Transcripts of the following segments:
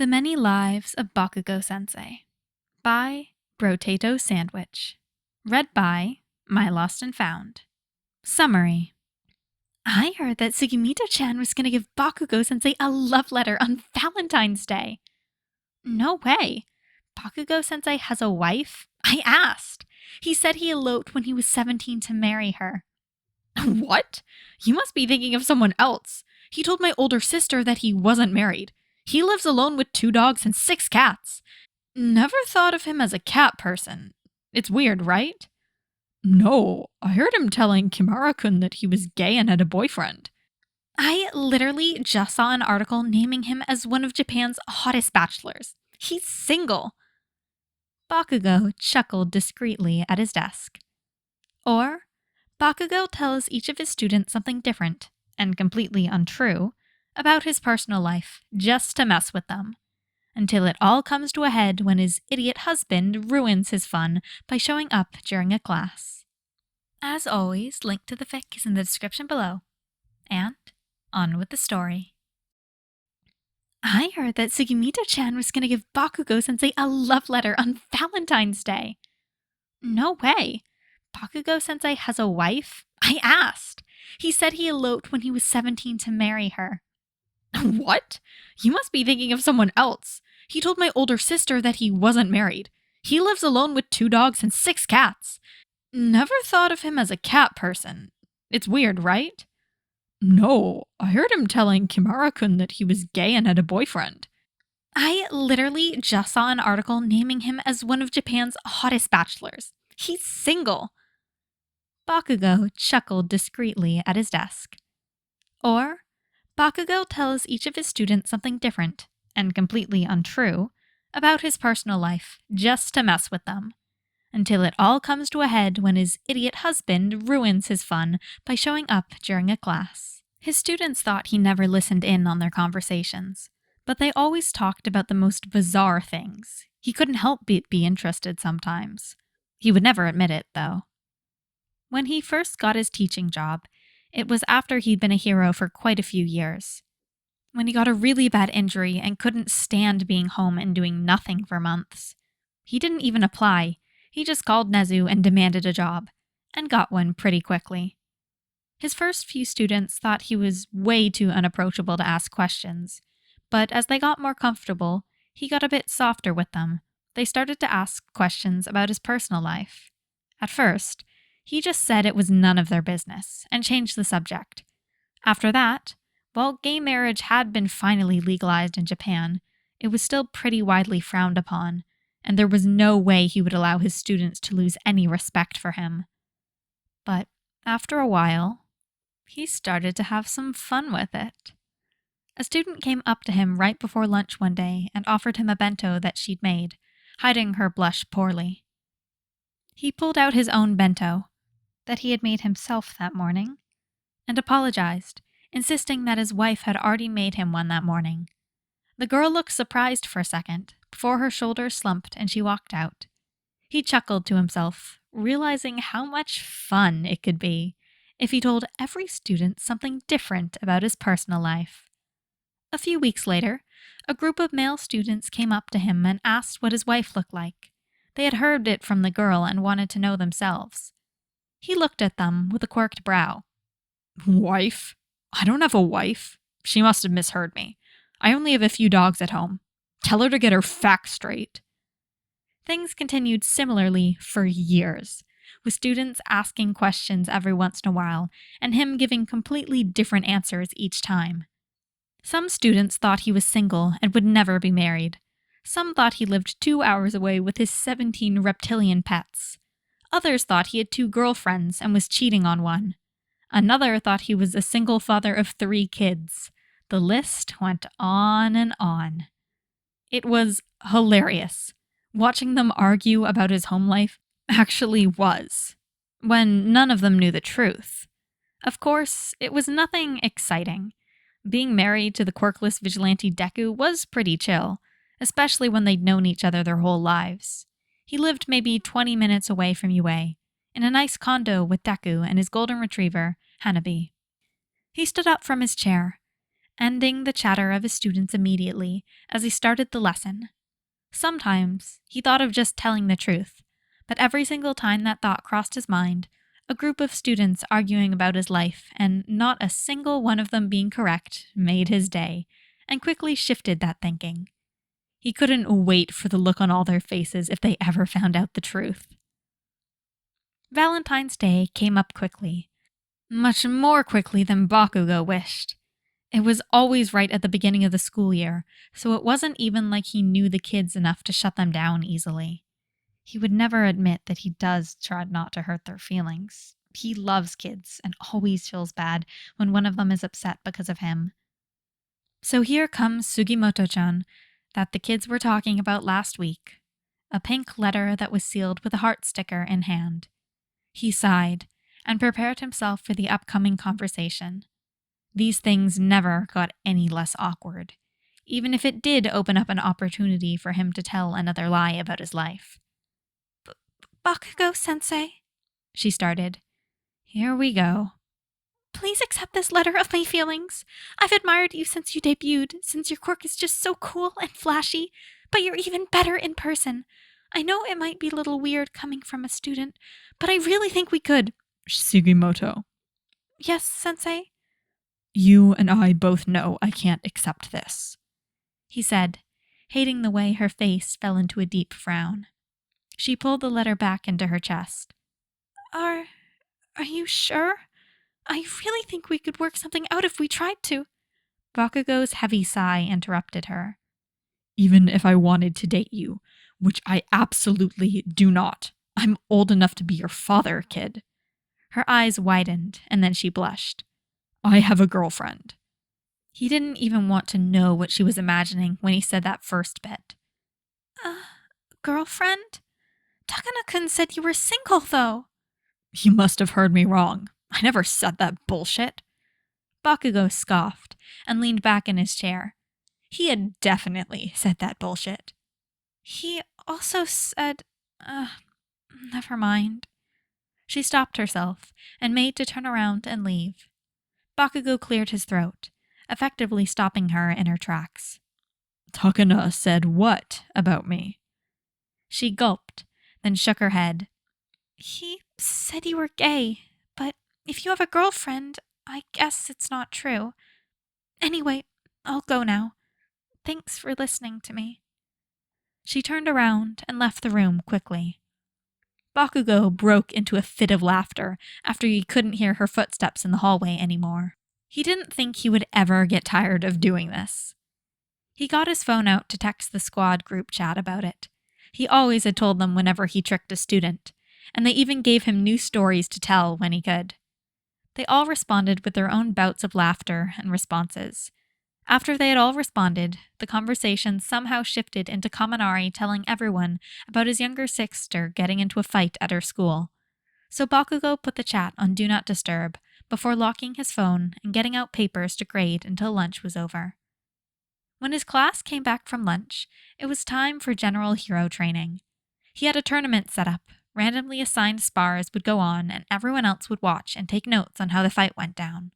The Many Lives of Bakugou-Sensei by Brotato Sandwich. Read by My Lost and Found. Summary. I heard that Sugimoto-chan was going to give Bakugou-Sensei a love letter on Valentines Day. No way. Bakugou-Sensei has a wife? I asked. He said he eloped when he was 17 to marry her. What? You must be thinking of someone else. He told my older sister that he wasn't married. He lives alone with 2 dogs and 6 cats. Never thought of him as a cat person. It's weird, right? No, I heard him telling Kimura-kun that he was gay and had a boyfriend. I literally just saw an article naming him as one of Japan's hottest bachelors. He's single. Bakugou chuckled discreetly at his desk. Or, Bakugou tells each of his students something different, and completely untrue, about his personal life, just to mess with them, until it all comes to a head when his idiot husband ruins his fun by showing up during a class. As always, link to the fic is in the description below. And on with the story. I heard that Sugimoto-chan was going to give Bakugou-Sensei a love letter on Valentines Day. No way. Bakugou-Sensei has a wife? I asked. He said he eloped when he was 17 to marry her. What? You must be thinking of someone else. He told my older sister that he wasn't married. He lives alone with 2 dogs and 6 cats. Never thought of him as a cat person. It's weird, right? No, I heard him telling Kimura-kun that he was gay and had a boyfriend. I literally just saw an article naming him as one of Japan's hottest bachelors. He's single. Bakugou chuckled discreetly at his desk. Or, Bakugou tells each of his students something different, and completely untrue, about his personal life, just to mess with them, until it all comes to a head when his idiot husband ruins his fun by showing up during a class. His students thought he never listened in on their conversations, but they always talked about the most bizarre things. He couldn't help but be interested sometimes. He would never admit it, though. When he first got his teaching job, it was after he'd been a hero for quite a few years. When he got a really bad injury and couldn't stand being home and doing nothing for months. He didn't even apply. He just called Nezu and demanded a job, and got one pretty quickly. His first few students thought he was way too unapproachable to ask questions, but as they got more comfortable, he got a bit softer with them. They started to ask questions about his personal life. At first, he just said it was none of their business, and changed the subject. After that, while gay marriage had been finally legalized in Japan, it was still pretty widely frowned upon, and there was no way he would allow his students to lose any respect for him. But after a while, he started to have some fun with it. A student came up to him right before lunch one day and offered him a bento that she'd made, hiding her blush poorly. He pulled out his own bento, that he had made himself that morning, and apologized, insisting that his wife had already made him one that morning. The girl looked surprised for a second, before her shoulders slumped and she walked out. He chuckled to himself, realizing how much fun it could be if he told every student something different about his personal life. A few weeks later, a group of male students came up to him and asked what his wife looked like. They had heard it from the girl and wanted to know themselves. He looked at them with a quirked brow. Wife? I don't have a wife. She must have misheard me. I only have a few dogs at home. Tell her to get her facts straight. Things continued similarly for years, with students asking questions every once in a while, and him giving completely different answers each time. Some students thought he was single and would never be married. Some thought he lived 2 hours away with his 17 reptilian pets. Others thought he had 2 girlfriends and was cheating on one. Another thought he was a single father of 3 kids. The list went on and on. It was hilarious. Watching them argue about his home life actually was, when none of them knew the truth. Of course, it was nothing exciting. Being married to the quirkless Vigilante Deku was pretty chill, especially when they'd known each other their whole lives. He lived maybe 20 minutes away from UA, in a nice condo with Deku and his golden retriever, Hanabi. He stood up from his chair, ending the chatter of his students immediately as he started the lesson. Sometimes he thought of just telling the truth, but every single time that thought crossed his mind, a group of students arguing about his life and not a single one of them being correct made his day, and quickly shifted that thinking. He couldn't wait for the look on all their faces if they ever found out the truth. Valentine's Day came up quickly, much more quickly than Bakugo wished. It was always right at the beginning of the school year, so it wasn't even like he knew the kids enough to shut them down easily. He would never admit that he does try not to hurt their feelings. He loves kids and always feels bad when one of them is upset because of him. So here comes Sugimoto-chan, that the kids were talking about last week. A pink letter that was sealed with a heart sticker in hand. He sighed and prepared himself for the upcoming conversation. These things never got any less awkward, even if it did open up an opportunity for him to tell another lie about his life. Bakugo-Sensei, she started. Here we go. Please accept this letter of my feelings. I've admired you since you debuted, since your quirk is just so cool and flashy, but you're even better in person. I know it might be a little weird coming from a student, but I really think we could. Sugimoto. Yes, Sensei? You and I both know I can't accept this, he said, hating the way her face fell into a deep frown. She pulled the letter back into her chest. Are you sure? I really think we could work something out if we tried to. Bakugo's heavy sigh interrupted her. Even if I wanted to date you, which I absolutely do not. I'm old enough to be your father, kid. Her eyes widened, and then she blushed. I have a girlfriend. He didn't even want to know what she was imagining when he said that first bit. Girlfriend? Takana-kun said you were single, though. You must have heard me wrong. I never said that bullshit. Bakugo scoffed and leaned back in his chair. He had definitely said that bullshit. He also said, never mind. She stopped herself and made to turn around and leave. Bakugo cleared his throat, effectively stopping her in her tracks. Takana said what about me? She gulped, then shook her head. He said you were gay, but if you have a girlfriend, I guess it's not true. Anyway, I'll go now. Thanks for listening to me. She turned around and left the room quickly. Bakugo broke into a fit of laughter after he couldn't hear her footsteps in the hallway anymore. He didn't think he would ever get tired of doing this. He got his phone out to text the squad group chat about it. He always had told them whenever he tricked a student, and they even gave him new stories to tell when he could. They all responded with their own bouts of laughter and responses. After they had all responded, the conversation somehow shifted into Kaminari telling everyone about his younger sister getting into a fight at her school. So Bakugo put the chat on Do Not Disturb before locking his phone and getting out papers to grade until lunch was over. When his class came back from lunch, it was time for general hero training. He had a tournament set up. Randomly assigned spars would go on, and everyone else would watch and take notes on how the fight went down.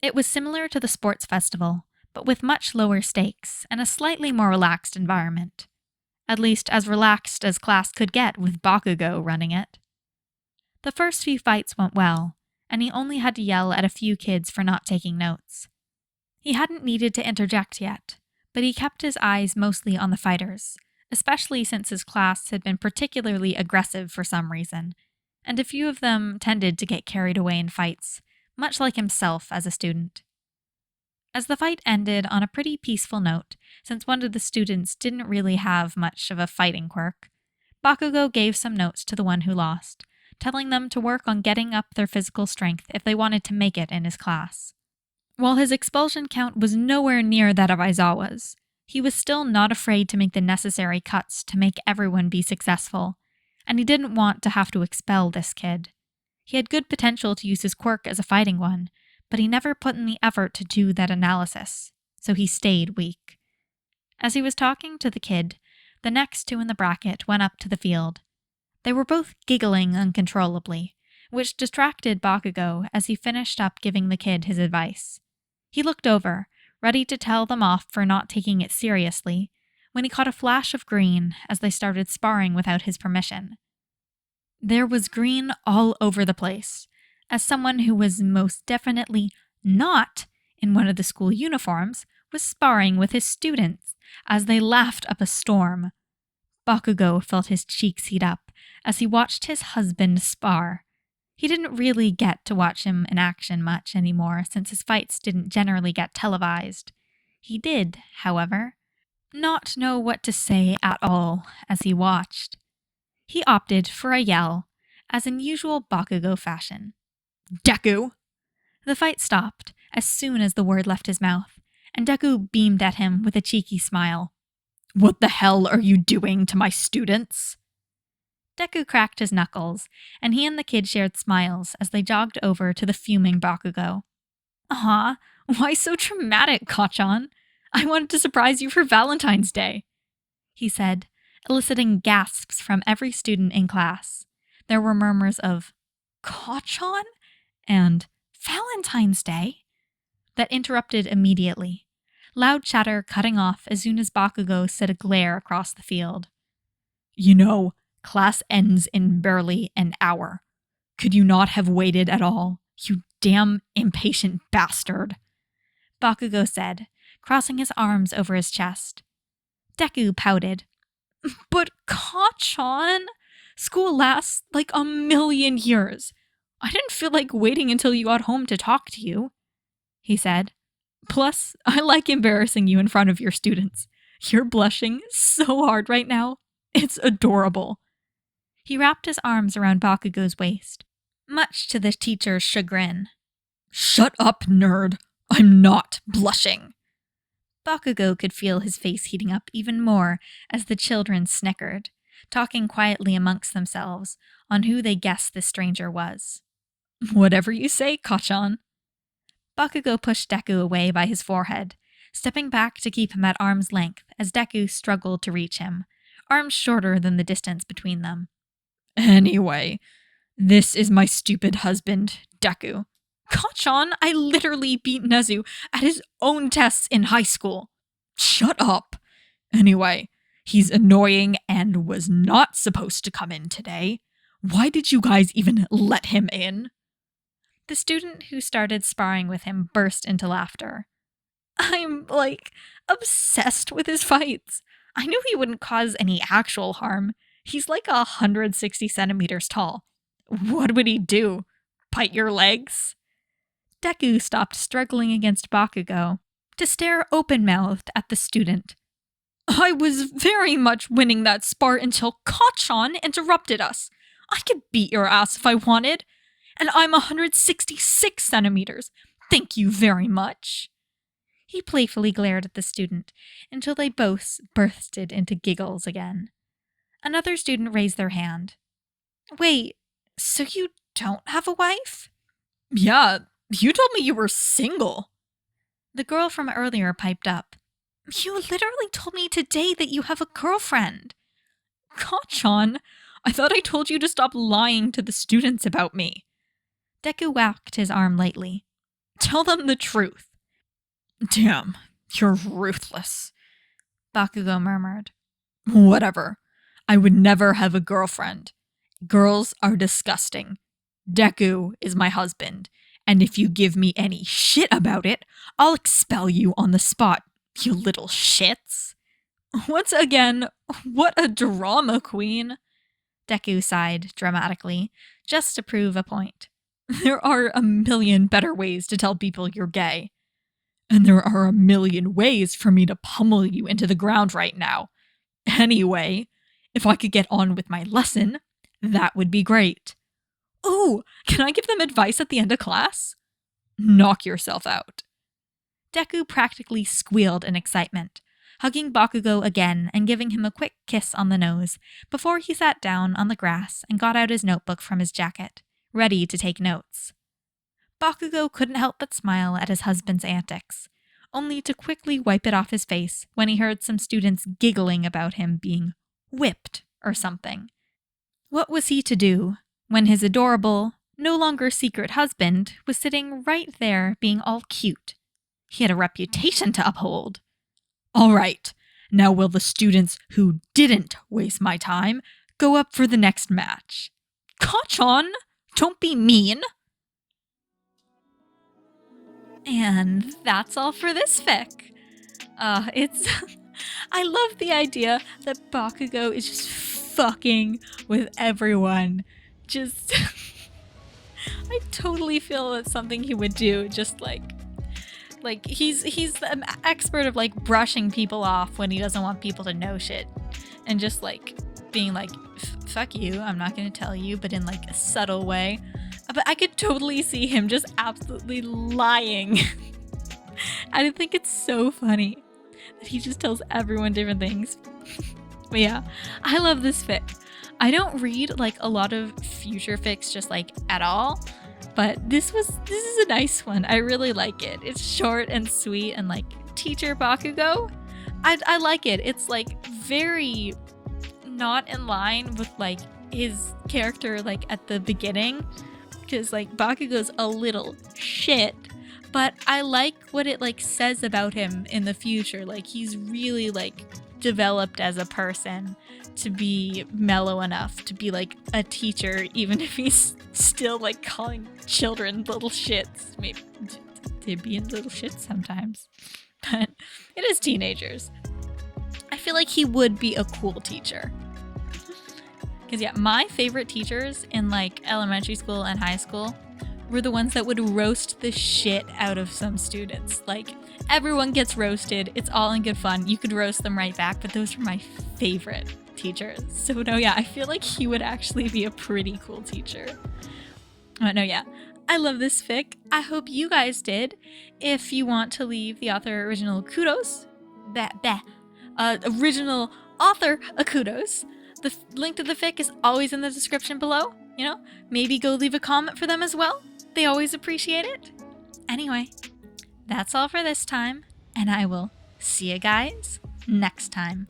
It was similar to the sports festival, but with much lower stakes and a slightly more relaxed environment. At least as relaxed as class could get with Bakugo running it. The first few fights went well, and he only had to yell at a few kids for not taking notes. He hadn't needed to interject yet, but he kept his eyes mostly on the fighters, especially since his class had been particularly aggressive for some reason, and a few of them tended to get carried away in fights, much like himself as a student. As the fight ended on a pretty peaceful note, since one of the students didn't really have much of a fighting quirk, Bakugo gave some notes to the one who lost, telling them to work on getting up their physical strength if they wanted to make it in his class. While his expulsion count was nowhere near that of Aizawa's, he was still not afraid to make the necessary cuts to make everyone be successful, and he didn't want to have to expel this kid. He had good potential to use his quirk as a fighting one, but he never put in the effort to do that analysis, so he stayed weak. As he was talking to the kid, the next two in the bracket went up to the field. They were both giggling uncontrollably, which distracted Bakugo as he finished up giving the kid his advice. He looked over, ready to tell them off for not taking it seriously, when he caught a flash of green as they started sparring without his permission. There was green all over the place, as someone who was most definitely not in one of the school uniforms was sparring with his students as they laughed up a storm. Bakugo felt his cheeks heat up as he watched his husband spar. He didn't really get to watch him in action much anymore since his fights didn't generally get televised. He did, however, not know what to say at all as he watched. He opted for a yell, as in usual Bakugo fashion. Deku! The fight stopped as soon as the word left his mouth, and Deku beamed at him with a cheeky smile. What the hell are you doing to my students? Deku cracked his knuckles, and he and the kid shared smiles as they jogged over to the fuming Bakugo. Aw, why so dramatic, Kachan? I wanted to surprise you for Valentine's Day, he said, eliciting gasps from every student in class. There were murmurs of, Kachan? And Valentine's Day? That interrupted immediately, loud chatter cutting off as soon as Bakugo set a glare across the field. You know, class ends in barely an hour. Could you not have waited at all, you damn impatient bastard? Bakugo said, crossing his arms over his chest. Deku pouted. But Kachan, school lasts like 1,000,000 years. I didn't feel like waiting until you got home to talk to you, he said. Plus, I like embarrassing you in front of your students. You're blushing so hard right now. It's adorable. He wrapped his arms around Bakugo's waist, much to the teacher's chagrin. Shut up, nerd. I'm not blushing. Bakugo could feel his face heating up even more as the children snickered, talking quietly amongst themselves on who they guessed the stranger was. Whatever you say, Kachan. Bakugo pushed Deku away by his forehead, stepping back to keep him at arm's length as Deku struggled to reach him, arms shorter than the distance between them. Anyway, this is my stupid husband, Deku. Kachan, I literally beat Nezu at his own tests in high school. Shut up. Anyway, he's annoying and was not supposed to come in today. Why did you guys even let him in? The student who started sparring with him burst into laughter. I'm, obsessed with his fights. I knew he wouldn't cause any actual harm. He's 160 centimeters tall. What would he do? Bite your legs? Deku stopped struggling against Bakugo to stare open-mouthed at the student. I was very much winning that spar until Kachan interrupted us. I could beat your ass if I wanted. And I'm 166 centimeters. Thank you very much. He playfully glared at the student until they both bursted into giggles again. Another student raised their hand. Wait, so you don't have a wife? Yeah, you told me you were single. The girl from earlier piped up. You literally told me today that you have a girlfriend. Kachan, I thought I told you to stop lying to the students about me. Deku whacked his arm lightly. Tell them the truth. Damn, you're ruthless, Bakugo murmured. Whatever. I would never have a girlfriend. Girls are disgusting. Deku is my husband, and if you give me any shit about it, I'll expel you on the spot, you little shits. Once again, what a drama queen. Deku sighed dramatically, just to prove a point. There are 1,000,000 better ways to tell people you're gay. And there are 1,000,000 ways for me to pummel you into the ground right now. Anyway, if I could get on with my lesson, that would be great. Ooh, can I give them advice at the end of class? Knock yourself out. Deku practically squealed in excitement, hugging Bakugo again and giving him a quick kiss on the nose before he sat down on the grass and got out his notebook from his jacket, ready to take notes. Bakugo couldn't help but smile at his husband's antics, only to quickly wipe it off his face when he heard some students giggling about him being whipped or something. What was he to do when his adorable, no longer secret husband was sitting right there being all cute? He had a reputation to uphold. All right, now will the students who didn't waste my time go up for the next match? Kachan, don't be mean. And that's all for this fic. It's... I love the idea that Bakugo is just fucking with everyone. Just... I totally feel that's something he would do, just like he's the expert of like brushing people off when he doesn't want people to know shit. And just like being like, fuck you, I'm not gonna tell you, but in like a subtle way. But I could totally see him just absolutely lying. I think it's so funny that he just tells everyone different things. But yeah, I love this fic. I don't read like a lot of future fics just like at all, but this is a nice one. I really like it. It's short and sweet and like teacher Bakugo. I like it. It's like very not in line with like his character like at the beginning, because like Bakugo's a little shit, but I like what it like says about him in the future. Like he's really like developed as a person to be mellow enough to be like a teacher, even if he's still like calling children little shits. Maybe they're being little shits sometimes, but it is teenagers. I feel like he would be a cool teacher. Because yeah, my favorite teachers in like elementary school and high school were the ones that would roast the shit out of some students. Like everyone gets roasted. It's all in good fun. You could roast them right back, but those were my favorite teachers. So no, yeah, I feel like he would actually be a pretty cool teacher. But no, yeah, I love this fic. I hope you guys did. If you want to leave the author original kudos, original author a kudos, the link to the fic is always in the description below. You know, maybe go leave a comment for them as well. They always appreciate it. Anyway, that's all for this time, and I will see you guys next time.